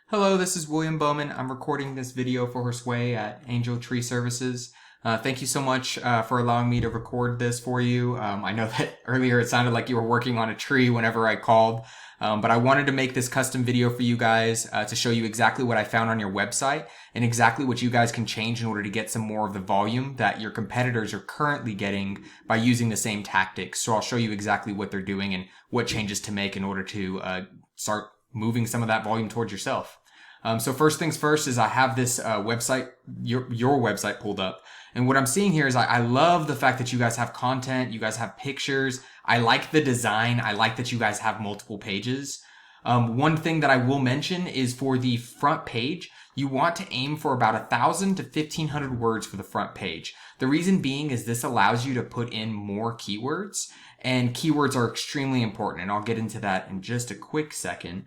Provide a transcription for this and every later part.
Hello, this is William Bowman. I'm recording this video for Josue at Angel Tree Services. Thank you so much for allowing me to record this for you. I know that earlier it sounded like you were working on a tree whenever I called, but I wanted to make this custom video for you guys to show you exactly what I found on your website and exactly what you guys can change in order to get some more of the volume that your competitors are currently getting by using the same tactics. So I'll show you exactly what they're doing and what changes to make in order to start moving some of that volume towards yourself. So first things first is I have this website, your website pulled up. And what I'm seeing here is I love the fact that you guys have content, you guys have pictures. I like the design. I like that you guys have multiple pages. One thing that I will mention is for the front page, you want to aim for about 1,000 to 1,500 words for the front page. The reason being is this allows you to put in more keywords, and keywords are extremely important. And I'll get into that in just a quick second.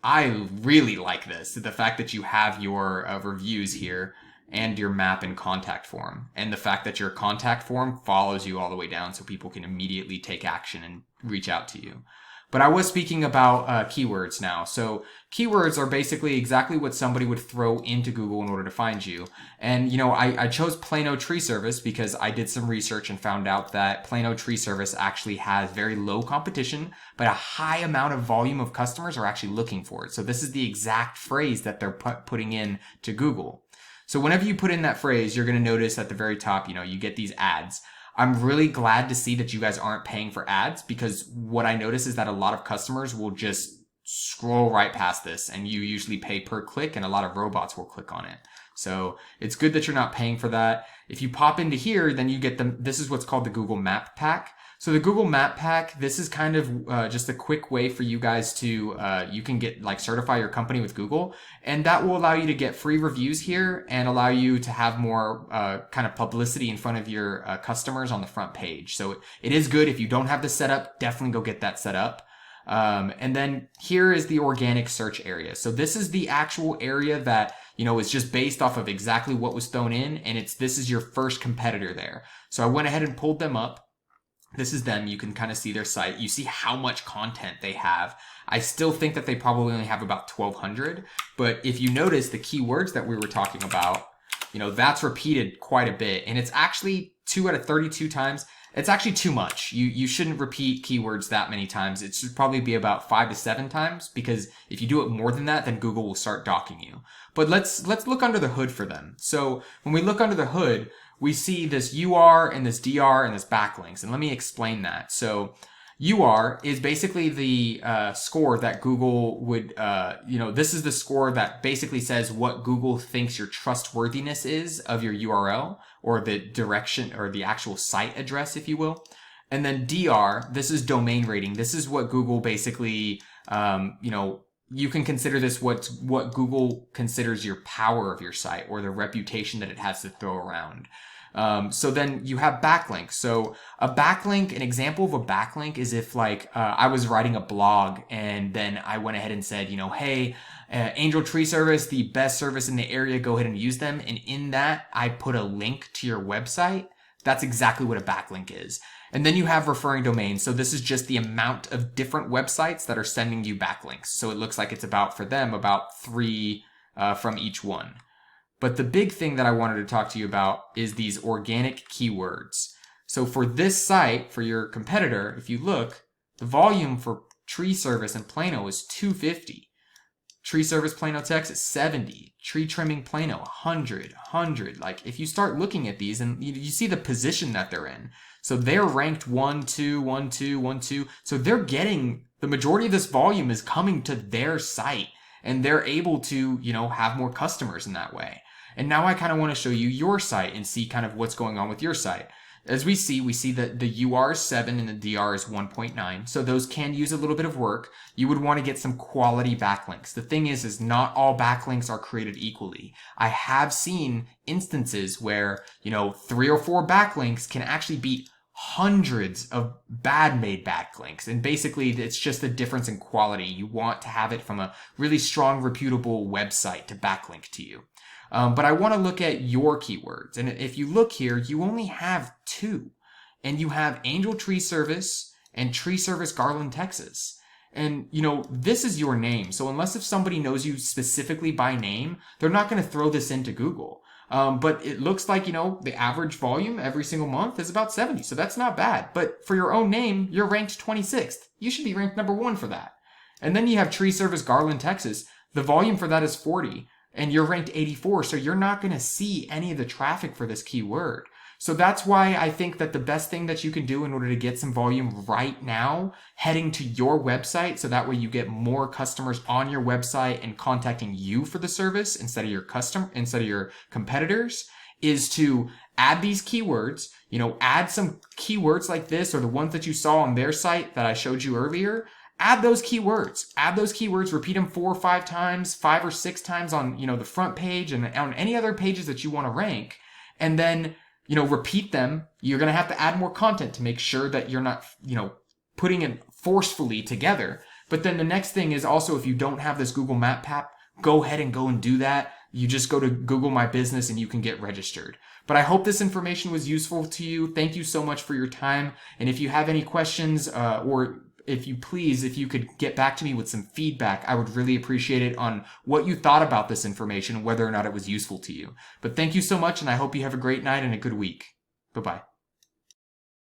I really like this, the fact that you have your reviews here and your map and contact form, and the fact that your contact form follows you all the way down so people can immediately take action and reach out to you. But I was speaking about keywords now. So keywords are basically exactly what somebody would throw into Google in order to find you. And, you know, I chose Plano Tree Service because I did some research and found out that Plano Tree Service actually has very low competition, but a high amount of volume of customers are actually looking for it. So this is the exact phrase that they're putting in to Google. So whenever you put in that phrase, you're going to notice at the very top, you know, you get these ads. I'm really glad to see that you guys aren't paying for ads, because what I notice is that a lot of customers will just scroll right past this, and you usually pay per click, and a lot of robots will click on it. So it's good that you're not paying for that. If you pop into here, then you get this is what's called the Google Map Pack. So the Google Map Pack, this is kind of just a quick way for you guys to, you can get like certify your company with Google, and that will allow you to get free reviews here and allow you to have more kind of publicity in front of your customers on the front page. So it is good. If you don't have this set up, definitely go get that set up. And then here is the organic search area. So this is the actual area that, you know, is just based off of exactly what was thrown in, and this is your first competitor there. So I went ahead and pulled them up. This is them. You can kind of see their site. You see how much content they have. I still think that they probably only have about 1,200. But if you notice the keywords that we were talking about, you know, that's repeated quite a bit. And it's actually 2 out of 32 times. It's actually too much. You shouldn't repeat keywords that many times. It should probably be about 5 to 7 times, because if you do it more than that, then Google will start docking you. But let's look under the hood for them. So when we look under the hood, we see this UR and this DR and this backlinks. And let me explain that. So UR is basically the score that Google would, you know, this is the score that basically says what Google thinks your trustworthiness is of your URL, or the direction, or the actual site address, if you will. And then DR, this is domain rating. This is what Google basically, you know, you can consider this what Google considers your power of your site, or the reputation that it has to throw around. So then you have backlinks. So a backlink, an example of a backlink is if like, I was writing a blog and then I went ahead and said, you know, hey, Angel Tree Service, the best service in the area, go ahead and use them. And in that, I put a link to your website. That's exactly what a backlink is. And then you have referring domains. So this is just the amount of different websites that are sending you backlinks. So it looks like it's about, for them, about 3 from each one. But the big thing that I wanted to talk to you about is these organic keywords. So for this site, for your competitor, if you look, the volume for Tree Service in Plano is 250. Tree Service Plano, Texas, 70. Tree Trimming Plano, 100, 100. Like, if you start looking at these, and you see the position that they're in. So they're ranked 1, 2, 1, 2, 1, 2. So they're getting, the majority of this volume is coming to their site, and they're able to, you know, have more customers in that way. And now I kind of want to show you your site and see kind of what's going on with your site. As we see that the UR is 7 and the DR is 1.9. So those can use a little bit of work. You would want to get some quality backlinks. The thing is not all backlinks are created equally. I have seen instances where, you know, 3 or 4 backlinks can actually beat hundreds of bad made backlinks. And basically it's just the difference in quality. You want to have it from a really strong, reputable website to backlink to you. But I want to look at your keywords. And if you look here, you only have 2. And you have Angel Tree Service and Tree Service Garland, Texas. And, this is your name. So unless if somebody knows you specifically by name, they're not going to throw this into Google. But it looks like, the average volume every single month is about 70. So that's not bad. But for your own name, you're ranked 26th. You should be ranked number 1 for that. And then you have Tree Service Garland, Texas. The volume for that is 40 and you're ranked 84. So you're not going to see any of the traffic for this keyword. So that's why I think that the best thing that you can do in order to get some volume right now, heading to your website, so that way you get more customers on your website and contacting you for the service instead of your competitors, is to add these keywords, add some keywords like this or the ones that you saw on their site that I showed you earlier. Add those keywords, repeat them 4 or 5 times, 5 or 6 times on, the front page and on any other pages that you want to rank. And then, repeat them. You're going to have to add more content to make sure that you're not, putting it forcefully together. But then the next thing is also, if you don't have this Google Map app, go ahead and go and do that. You just go to Google My Business and you can get registered. But I hope this information was useful to you. Thank you so much for your time. And if you have any questions, or if you could get back to me with some feedback, I would really appreciate it on what you thought about this information, whether or not it was useful to you. But thank you so much, and I hope you have a great night and a good week. Bye-bye.